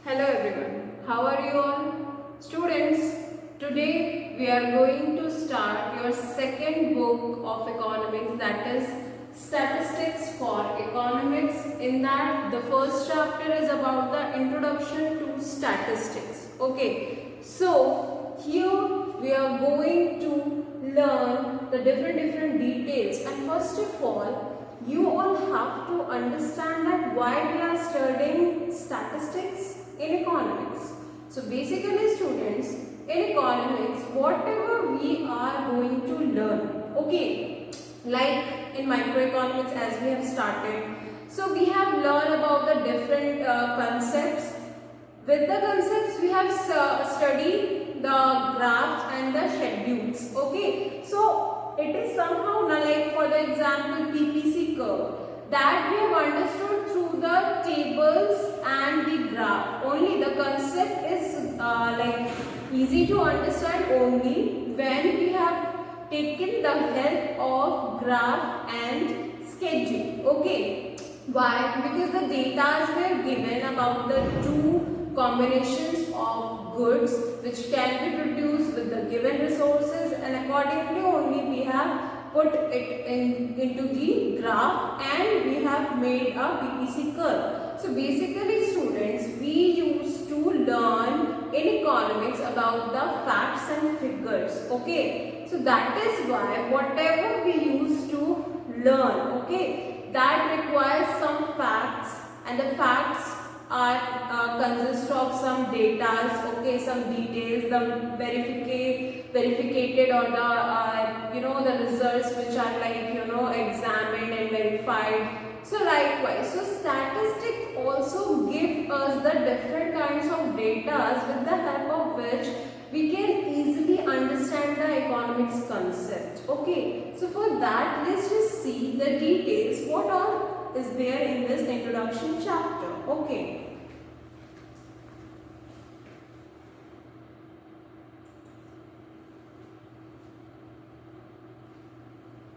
Hello everyone, how are you all? Students, today we are going to start your second book of economics, that is Statistics for Economics. In that, the first chapter is about the introduction to statistics. Okay, so here we are going to learn the different details, and first of all, you all have to understand that why we are studying statistics in economics. So basically students, in economics, whatever we are going to learn, okay, like in microeconomics as we have started, so we have learned about the different concepts. With the concepts we have studied the graphs and the schedules, okay. So it is somehow like for the example PPC curve that we have understood through the tables and the graph. Only the concept is like easy to understand only when we have taken the help of graph and schedule, okay. Why? Because the data were given about the two combinations of goods which can be produced with the given resources, and accordingly only we have put it into the graph and we have made a PPC curve. So basically students, we used to learn in economics about the facts and figures, okay. So that is why whatever we used to learn, okay, that requires some facts, and the facts are consist of some data, okay, some details, the verificated or the the results which are like examined and verified. So likewise, so statistics also give us the different kinds of data with the help of which we can easily understand the economics concept, okay. So for that, let's just see the details what all is there in this introduction chapter, okay.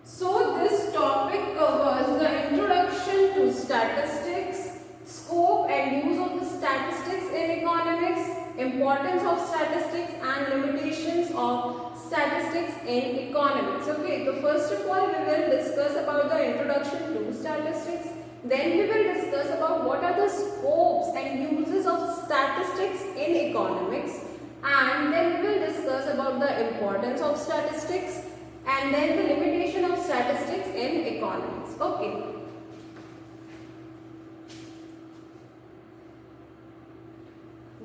So this topic covers the introduction to statistics, scope and use of the statistics in economics, importance of statistics and limitations of statistics in economics. Okay, so first of all we will discuss about the introduction to statistics. Then we will discuss about what are the scopes and uses of statistics in economics. And then we will discuss about the importance of statistics and then the limitation of statistics in economics. Okay.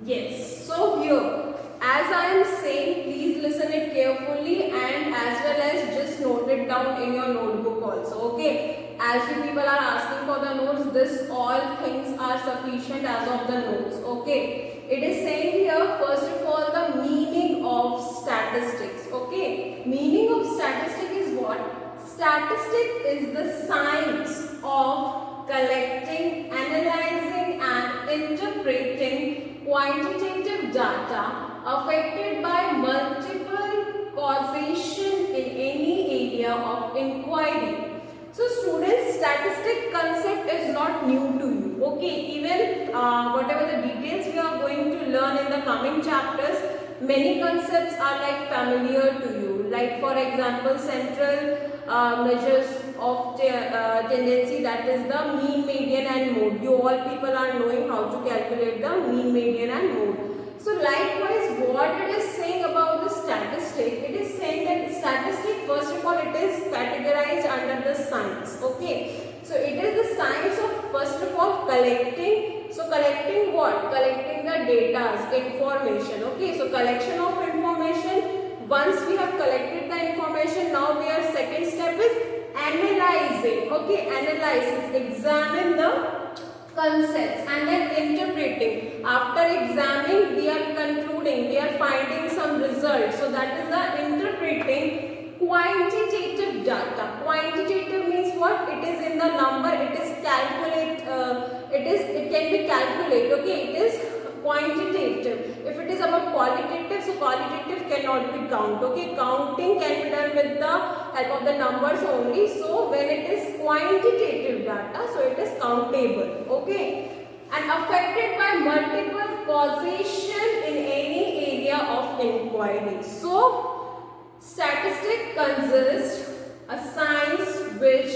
Yes, so here as I am saying, please listen it carefully and as well as just note it down in your notebook also, okay. As you people are asking for the notes, this all things are sufficient as of the notes, okay. It is saying here first of all the meaning of statistics, okay. Meaning of statistics is what? Statistics is the science of collecting, analyzing and interpreting quantitative data affected by multiple causation in any area of inquiry. So students, statistic concept is not new to you, okay. Even whatever the details we are going to learn in the coming chapters, many concepts are like familiar to you. Like for example, central measures of tendency, that is the mean, median and mode. You all people are knowing how to calculate the mean, median and mode. So likewise, what it is saying about the statistic, it is saying that statistic first of all it is categorized under the science, okay. So it is the science of first of all collecting. So collecting what? Collecting the data, information, okay. So collection of information. Once we have collected the information, now we are second step is analyzing, okay. Analysis, examine the concepts and then interpreting. After examining, we are concluding, we are finding some results. So that is the interpreting quantitative data. Quantitative means what? It is in the number, it is calculate, it can be calculated, okay. It is quantitative. If it is about qualitative, so qualitative cannot be count, okay. Counting can be done with the help of the numbers only. So when it is quantitative data, so it is countable, okay. and affected by multiple causation in any area of inquiry. So, statistics consists a science which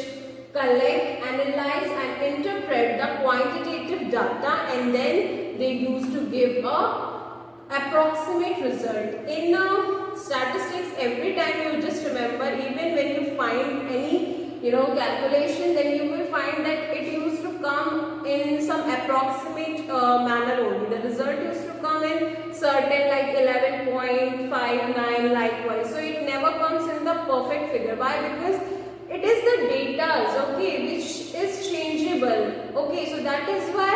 collect, analyze and interpret the quantitative data, and then they used to give a approximate result. In statistics, every time you just remember, even when you find any calculation, then you will find that it used to come in some approximate manner only. The result used to come in certain like 11.59 likewise. So it never comes in the perfect figure. Why? Because it is the data, okay, which is changeable. Okay, so that is why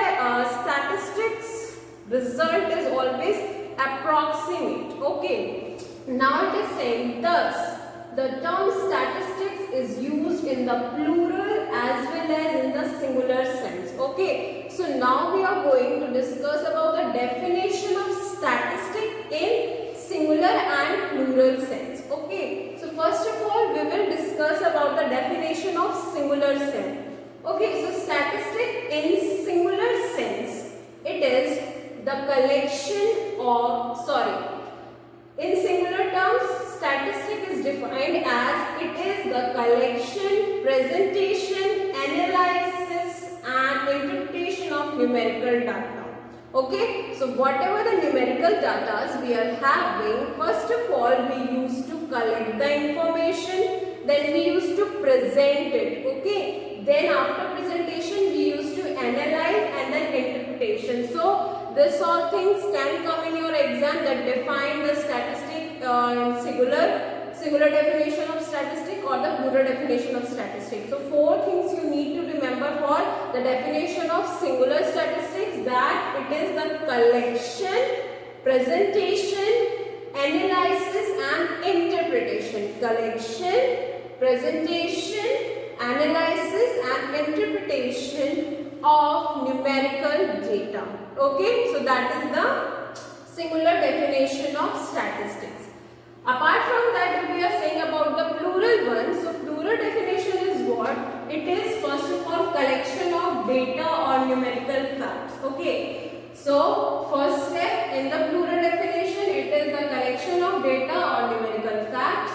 statistics result is always approximate. Okay, now it is saying thus the term statistics is used in the plural as well as in the singular sense. Okay, so now we are going to discuss about the definition of statistic in singular and plural sense. Okay, so first of all we will discuss about the definition of singular sense. Okay, so statistic in singular sense, it is the collection of, in singular terms, statistic is defined as it is the collection, presentation, analysis and interpretation of numerical data. Okay, so whatever the numerical data we are having, first of all we used to collect the information, then we used to present it. Okay, then after presentation we used to analyze and then interpretation. So this all things can come in your exam, that define the statistic singular definition of statistic or the plural definition of statistic. So four things you need to remember for the definition of singular statistics, that it is the collection, presentation, analysis and interpretation. Collection, presentation, analysis and interpretation of numerical data. Okay, so that is the singular definition of statistics. Apart from that, if we are saying about the plural one, so plural definition is what? It is first of all collection of data or numerical facts. Okay, so first step in the plural definition, it is the collection of data or numerical facts,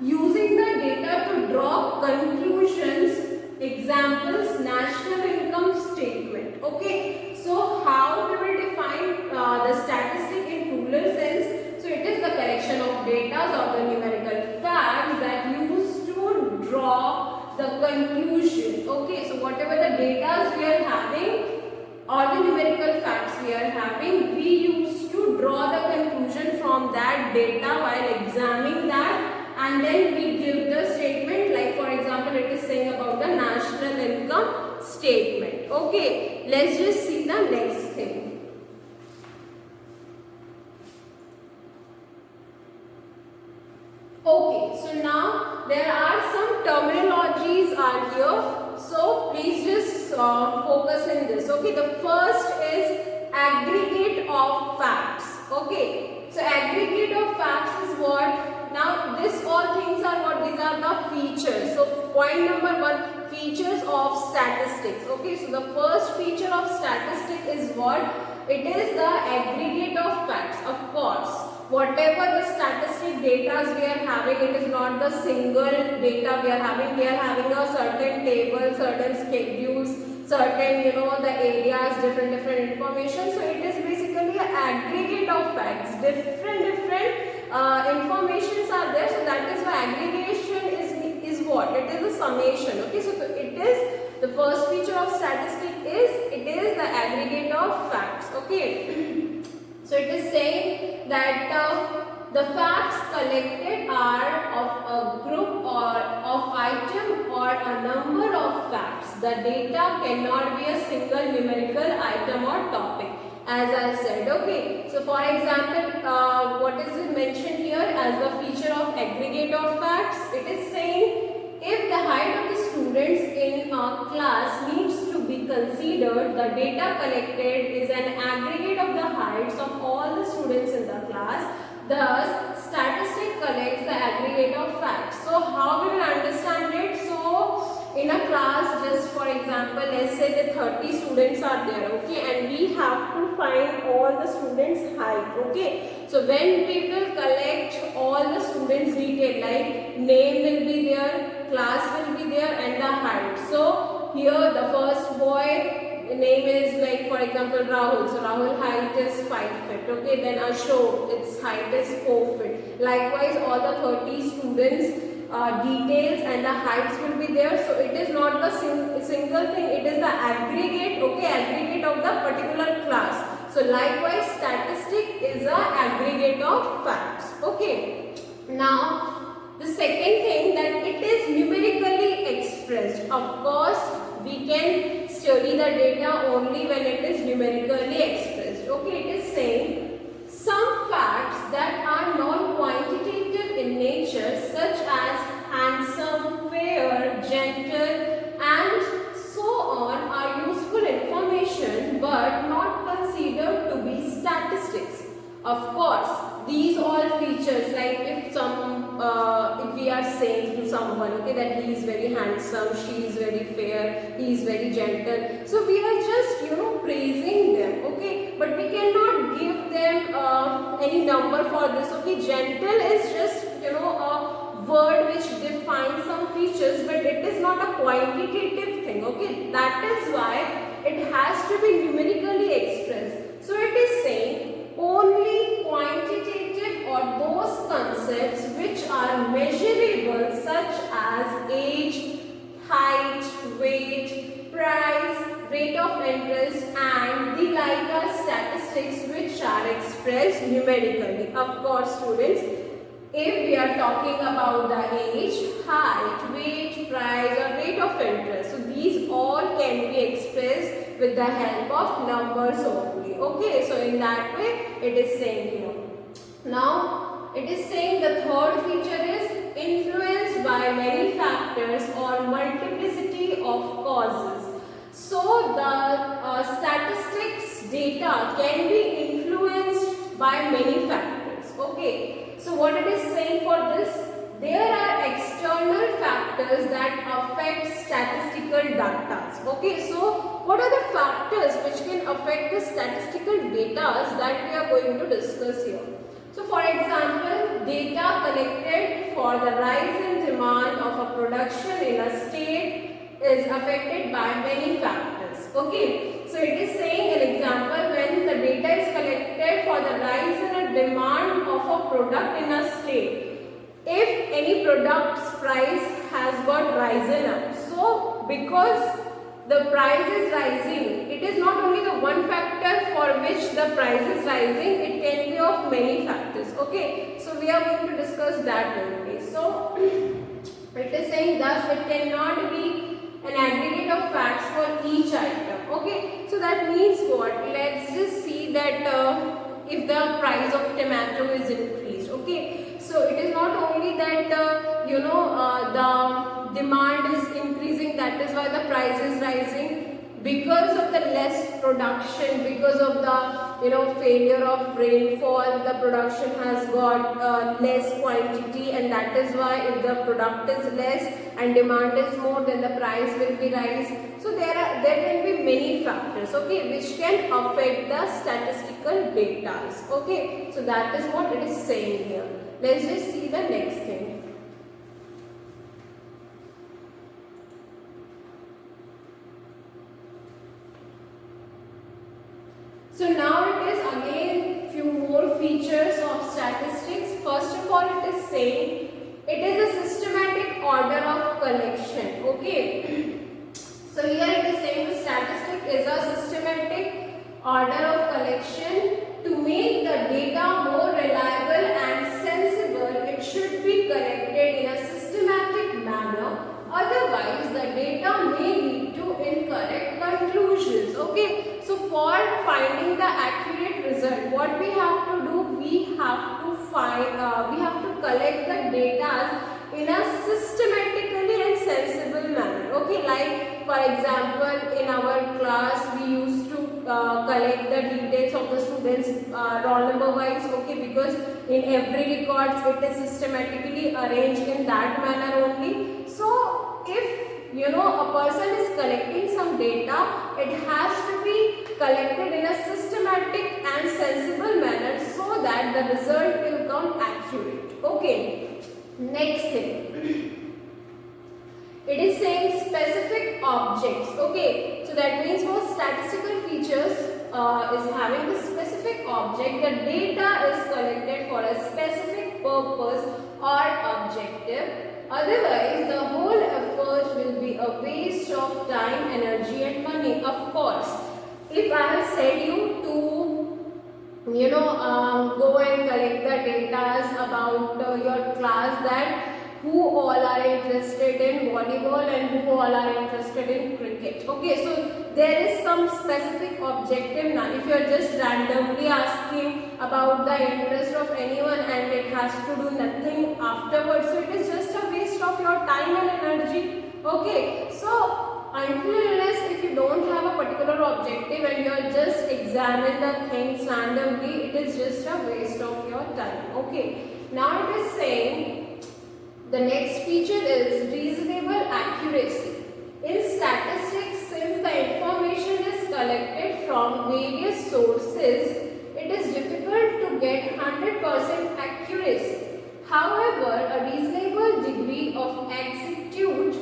using the data to draw conclusions. Examples, national income statement. Okay, so how we will define the statistic in plural sense? So it is the collection of data or the numerical facts that used to draw the conclusion. Okay, so whatever the data we are having or the numerical facts we are having, we used to draw the conclusion from that data while examining that, and then we give the statement. Like for example, it is saying about the national income statement. Okay, let's just see the next thing. Okay, so now there are some terminologies are here, so please just focus in this. Okay, the first is aggregate of facts. Okay, so aggregate of facts is what? Now this all things are what? These are the features. So point number one, features of statistics. Okay, so the first feature of statistic is what? It is the aggregate of facts. Of course, whatever the statistic data we are having, it is not the single data we are having. We are having a certain table, certain schedules, certain the areas, different information. So it is basically an aggregate of facts. Different informations are there. So that is why aggregation is what? It is a summation. Okay, so it is the first feature of statistic is it is the aggregate of facts. Okay. So it is saying that the facts collected are of a group or of item or a number of facts. The data cannot be a single numerical item or topic, as I said. Okay, so for example, what is it mentioned here as the feature of aggregate of facts? It is saying if the height of the students in a class needs to be considered, the data collected is an aggregate of the heights of all the students in the class. Thus, statistic collects the aggregate of facts. So, how we will understand it? So, in a class, just for example, let's say the 30 students are there, okay, and we have to find all the students' height, okay. So when we will collect all the students' detail, like name will be there, class will be there, and the height. So here the first boy name is like, for example, Rahul. So Rahul height is 5 feet, okay. Then Ashok, its height is 4 feet. Likewise, all the 30 students details and the heights will be there. So it is not the single thing, it is the aggregate, okay, aggregate of the particular class. So likewise, statistic is a aggregate of facts, okay. Now the second thing, that it is numerically expressed. Of course, we can study the data only when it is numerically expressed, okay. It is saying some facts that are non-quantitative in nature, such as handsome, fair, gentle, and so on, are useful information but not considered to be statistics. Of course, these all features, like if we are saying to someone, okay, that he is very handsome, she is very fair, he is very gentle, so we are just praising them, okay, but we cannot give them any number for this, okay. Gentle is just a word which defines some features, but it is not a quantitative thing, okay. That is why it has to be numerically expressed. So it is saying only quantitative or those concepts which are measurable, such as age, height, weight, price, rate of interest, and the like are statistics which are expressed numerically. Of course, students, if we are talking about the age, height, weight, price, or rate of interest, so these all can be expressed with the help of numbers only, okay. So in that way it is saying here. Now it is saying the third feature is influenced by many factors or multiplicity of causes. So the statistics data can be influenced by many factors, okay. So what it is saying for this, there are external factors that affect statistical data, okay. So what are the factors which can affect the statistical data that we are going to discuss here? So for example, data collected for the rise in demand of a production in a state is affected by many factors, okay. So it is saying an example, when the data is collected for the rise in a demand of a product in a state, if any product's price has got risen up, so because the price is rising, it is not only the one factor for which the price is rising, it can be of many factors, okay. So we are going to discuss that only. So it is saying thus it cannot be an aggregate of facts for each item, okay. So that means what? Let's just see that if the price of tomato is increased, okay. So it is not only that the demand is increasing, that is why the price is rising. Because of the less production, because of the failure of rainfall, the production has got less quantity, and that is why if the product is less and demand is more, then the price will be rise. So there can be many factors, okay, which can affect the statistical data, okay. So that is what it is saying here. Let's just see the next thing. So now it is again few more features of statistics. First of all, it is saying it is a systematic order of collection, okay. So here it is saying the statistic is a systematic order of collection. To make the data more reliable and sensible, it should be collected in a systematic manner. Otherwise, the data may lead to incorrect conclusions, okay. So for finding the accurate result, what we have to do, we have to collect the data in a systematically and sensible manner, okay. Like for example, in our class we used to collect the details of the students roll number wise, okay, because in every records it is systematically arranged in that manner only. So if a person is collecting some data, it has to be collected in a systematic and sensible manner so that the result will come accurate. Okay, next thing. It is saying specific objects. Okay, so that means for statistical features is having a specific object. The data is collected for a specific purpose or objective. Otherwise, the whole effort will be a waste of time, energy, and money. Of course, if I have said you to go and collect the data about your class, that who all are interested in volleyball and who all are interested in cricket. Okay, so there is some specific objective. Now if you are just randomly asking about the interest of anyone and it has to do nothing afterwards, so it is just a waste of your time and energy. Okay, so until unless if you don't have a particular objective and you are just examine the things randomly, it is just a waste of your time. Okay, now it is saying the next feature is reasonable accuracy. In statistics, since the information is collected from various sources, it is difficult to get 100% accuracy. However, a reasonable degree of exactitude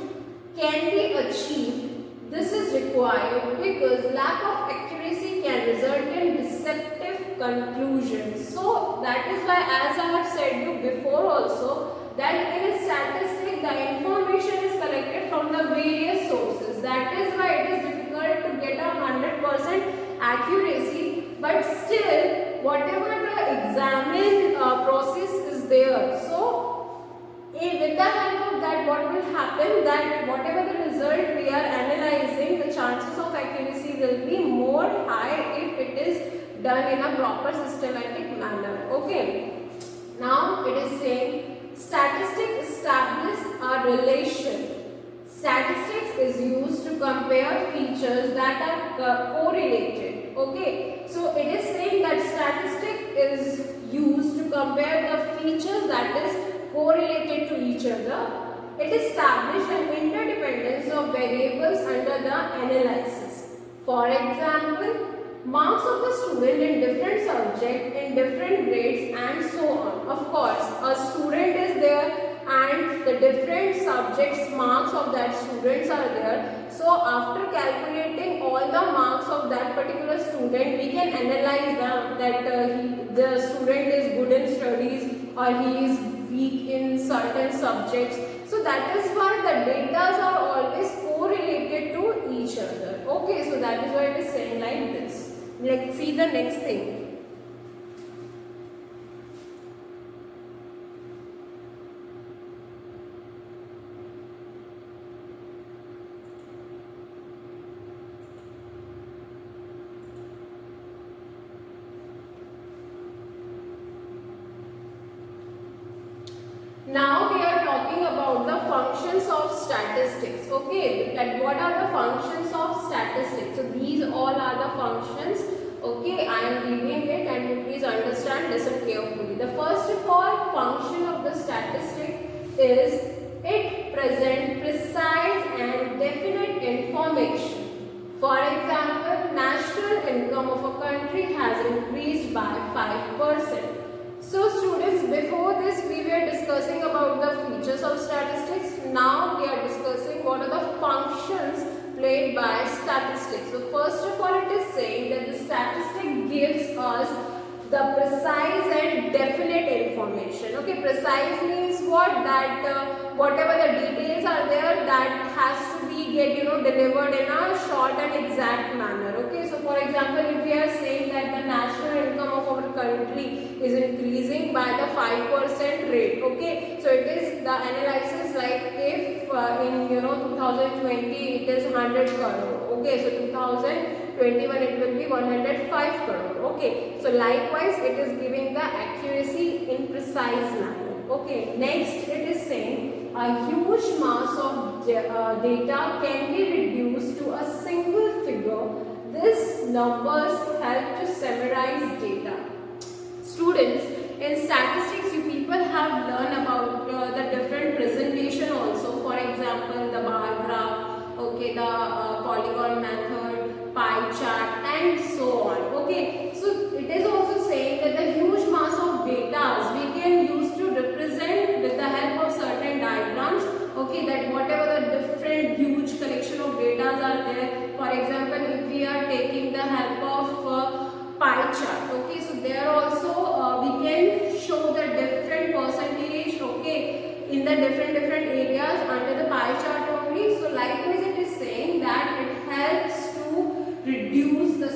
can be achieved. This is required because lack of accuracy can result in deceptive conclusions. So that is why, as I have said you before also, that in a statistic the information is collected from the various sources. That is why it is difficult to get a 100% accuracy, but still whatever the examine process is there. So with the help of that, what will happen, that whatever the result we are analyzing, the chances of accuracy will be more high if it is done in a proper systematic manner. Okay, now it is saying statistics establish a relation. Statistics is used to compare features that are correlated. Okay, so it is saying that statistics is used to compare the features that is correlated to each other. It establishes an interdependence of variables under the analysis. For example, marks of the student in different subjects, in different grades, and so on. Of course, a student is there and the different subjects marks of that students are there. So after calculating all the marks of that particular student, we can analyze that the student is good in studies or he is weak in certain subjects. So that is why the data are always correlated to each other. Okay, so that is why it is saying like this. Let's see the next thing. Now we are talking about the functions of statistics. Okay, that what are the functions of statistics? So these all are the functions. Okay, I am reading it and you please understand, listen carefully. The first of all function of the statistic is it presents precise and definite information. For example, national income of a country has increased by 5%. So students, before this we were discussing about the features of statistics. Now we are discussing what are the functions played by statistics. So first of all, it is saying that the statistic gives us the precise and definite information. Okay, precise means what? That whatever the details are there, that has to be delivered in a short and exact manner. Okay, so for example, if we are saying that the national income of our country is increasing by the 5% rate. Okay, so it is the analysis like if in 2020 it is 100 crore. Okay, so 2021 it will be 105 crore. Okay, so likewise it is giving the accuracy in precise manner. Okay, next it is saying a huge mass of data can be reduced to a single figure. These numbers help to summarize data. Students, in statistics you people have learned about the different presentation also. For example, the bar graph, okay, the polygon method, pie chart, and so on. Okay, so it is also saying that the huge mass of data we can use to represent with the help of certain diagrams. Okay, that whatever the different huge collection of data are there. For example, if we are taking the help of pie chart, okay, so there also we can show the different percentage, okay, in the different areas under the pie chart only. So likewise it is saying that it helps to reduce the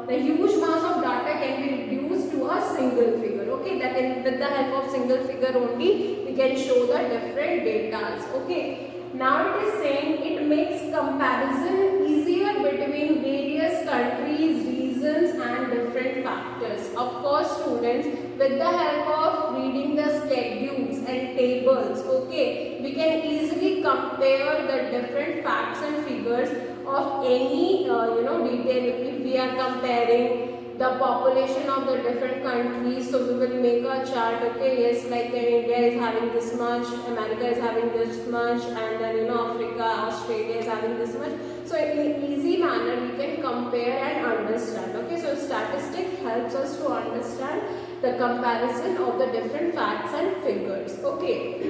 the huge mass of data can be reduced to a single figure. Okay, that with the help of single figure only we can show the different data. Okay, now it is saying it makes comparison easier between various countries, regions and different factors. Of course students, with the help of reading the schedules and tables, okay, we can easily compare the different facts and figures of any detail. If we are comparing the population of the different countries, so we will make a chart, okay, yes, like India is having this much, America is having this much, and then Africa, Australia is having this much. So in an easy manner we can compare and understand. Okay, so statistic helps us to understand the comparison of the different facts and figures. Okay.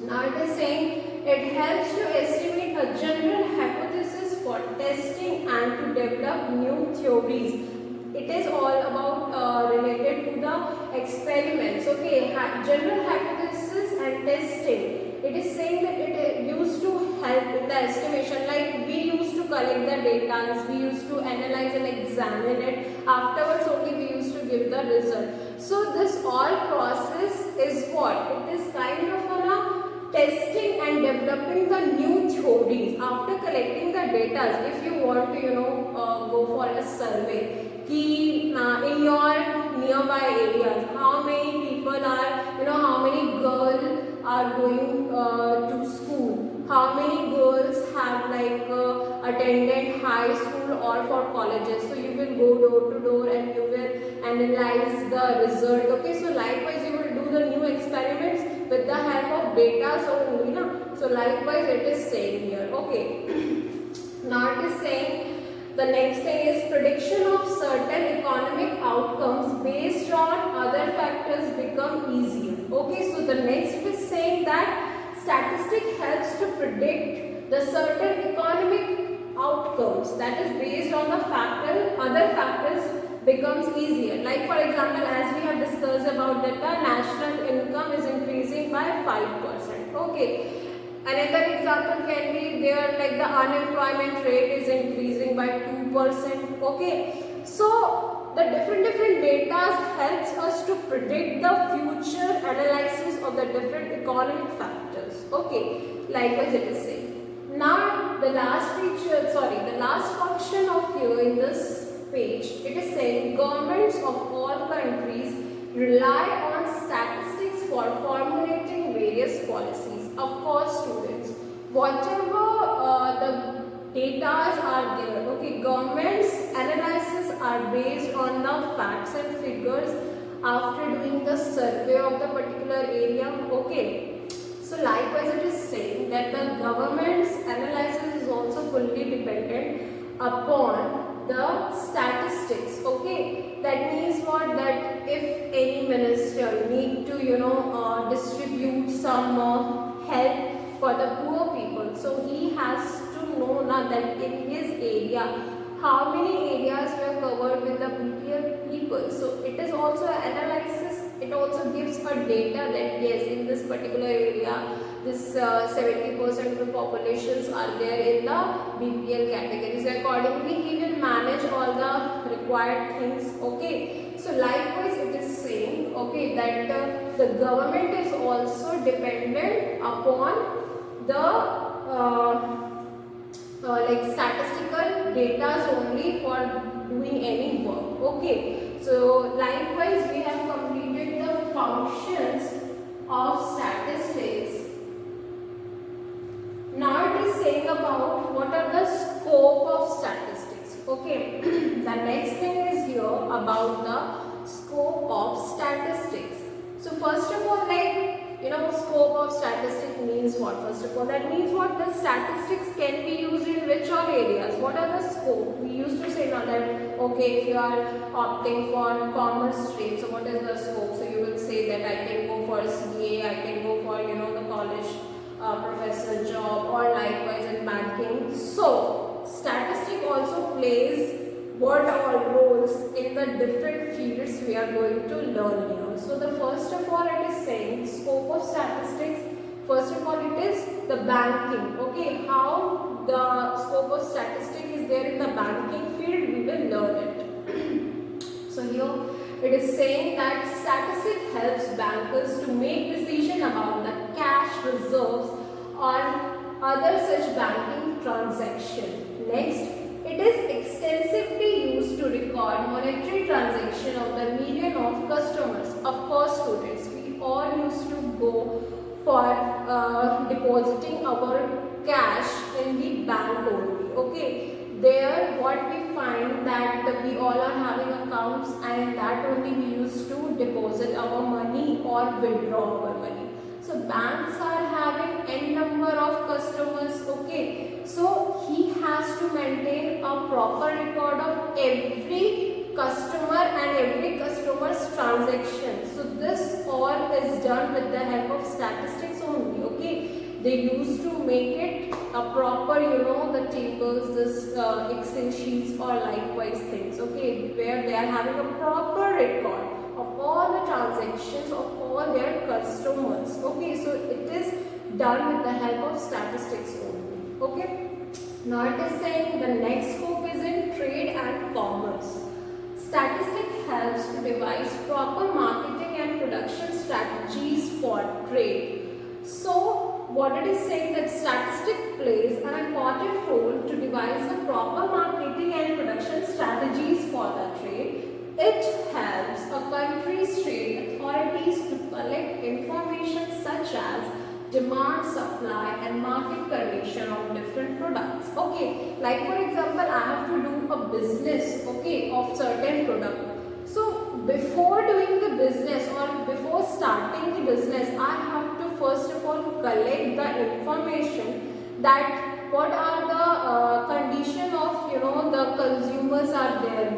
Now it is saying it helps to estimate a general hypothesis for testing and to develop new theories. It is all about related to the experiments. Okay, general hypothesis and testing. It is saying that it used to help in the estimation. Like we used to collect the data, we used to analyze and examine it. Afterwards, only we used to give the result. So this all process is what? It is kind of testing and developing the new theories after collecting the data. If you want to go for a survey in your nearby areas, how many people are, how many girls are going to school, how many girls have attended high school or for colleges. So you will go door to door and you will analyze the result. Okay, so likewise you will do the new experiments with the help of data. So likewise it is saying here. Okay. Now it is saying the next thing is prediction of certain economic outcomes based on other factors become easier. Okay, so the next is saying that statistic helps to predict the certain economic outcomes that is based on the other factors becomes easier. Like for example, as we have discussed about that the national income is increasing by 5%. Okay. Another example can be there like the unemployment rate is increasing by 2%. Okay, so the different data helps us to predict the future analysis of the different economic factors. Okay, likewise it is saying. Now the last function of here in this page, it is saying governments of all countries rely on statistics for formulating various policies. Of course students, whatever the data are there, okay, government's analysis are based on the facts and figures after doing the survey of the particular area. Okay, so likewise it is saying that the government's analysis is also fully dependent upon the statistics. Okay, that means what? That if any minister need to distribute some help for the poor people, so he has to know now that in his area how many areas were covered with the BPL people. So it is also analysis. It also gives a data that yes, in this particular area this 70% of the populations are there in the BPL categories. Accordingly he will manage all the required things. Okay, so likewise it is saying, okay, that the government is also dependent upon the statistical data only for doing any work. Okay, so likewise we have completed the functions of statistics. Now it is saying about what are the scope of statistics. Okay, the next thing is here about the scope of statistics. So first of all, like scope of statistics means what? First of all, that means what? The statistics can be used in which all areas? What are the scope? We used to say now that, okay, if you are opting for commerce stream, so what is the scope? So you will say that I can go for CA, I can go for, the college professor job, or likewise in banking. So statistic also plays what all roles in the different fields we are going to learn here. So the first of all, it is saying scope of statistics. First of all, it is the banking. Okay, how the scope of statistics is there in the banking field, we will learn it. So here it is saying that statistics helps bankers to make decision about the cash reserves or other such banking transaction. Next, it is extensively used to record monetary transaction of the million of customers. Of course, students, we all used to go for depositing our cash in the bank only. Okay, there what we find that we all are having accounts, and that only we used to deposit our money or withdraw our money. So banks are having n number of customers. Okay, so he has to maintain a proper record of every customer and every customer's transaction. So this all is done with the help of statistics only. Okay, they used to make it a proper, the tables, this Excel sheets or likewise things. Okay, where they are having a proper record of all the transactions of all their customers. Okay, so it is done with the help of statistics only. Okay, now it is saying the next scope is in trade and commerce. Statistics helps to devise proper marketing and production strategies for trade. So what it is saying that statistics plays an important role to devise the proper marketing and production strategies for the trade. It helps a country's trade authorities to collect information such as demand, supply and market condition of different products. Okay, like for example, I have to do a business, okay, of certain product. So before doing the business or before starting the business, I have to first of all collect the information that what are the condition of the consumers are there.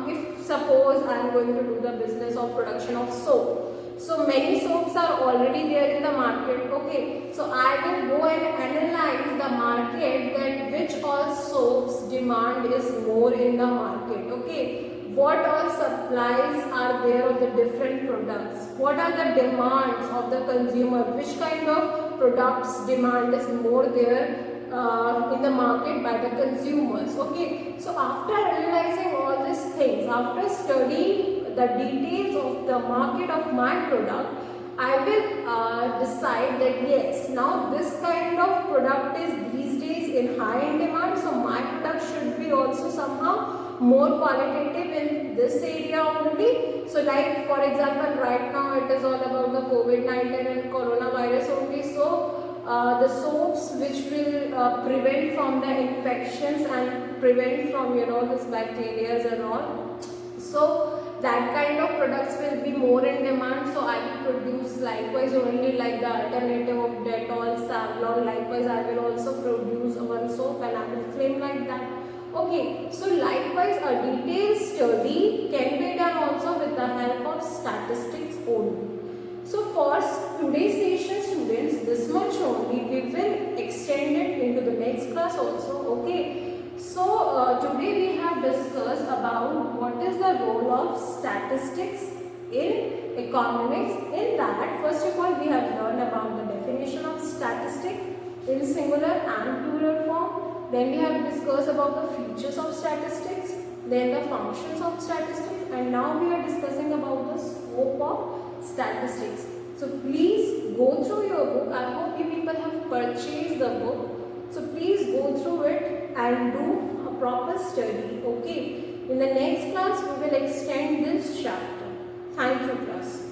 If suppose I am going to do the business of production of soap, so many soaps are already there in the market. Okay, so I will go and analyze the market that which all soaps demand is more in the market. Okay, what all supplies are there of the different products, what are the demands of the consumer, which kind of products demand is more there in the market by the consumers. Okay, so after analyzing all these things, after studying the details of the market of my product, I will decide that yes, now this kind of product is these days in high in demand, so my product should be also somehow more qualitative in this area only. So like for example, right now it is all about the COVID-19 and coronavirus only. So the soaps which will prevent from the infections and prevent from this bacteria and all. So that kind of products will be more in demand. So I will produce likewise only like the alternative of Dettol, Savlon. Likewise I will also produce one soap and I will claim like that. Okay, so likewise a detailed study can be done also with the help of statistics only. So for today's session students, this much only. We will extend it into the next class also. Okay, so today we have discussed about what is the role of statistics in economics. In that, first of all, we have learned about the definition of statistic in singular and plural form. Then we have discussed about the features of statistics, then the functions of statistics, and now we are discussing about the scope of statistics. So please go through your book. I hope you people have purchased the book. So please go through it and do a proper study. Okay. In the next class, we will extend this chapter. Thank you, class.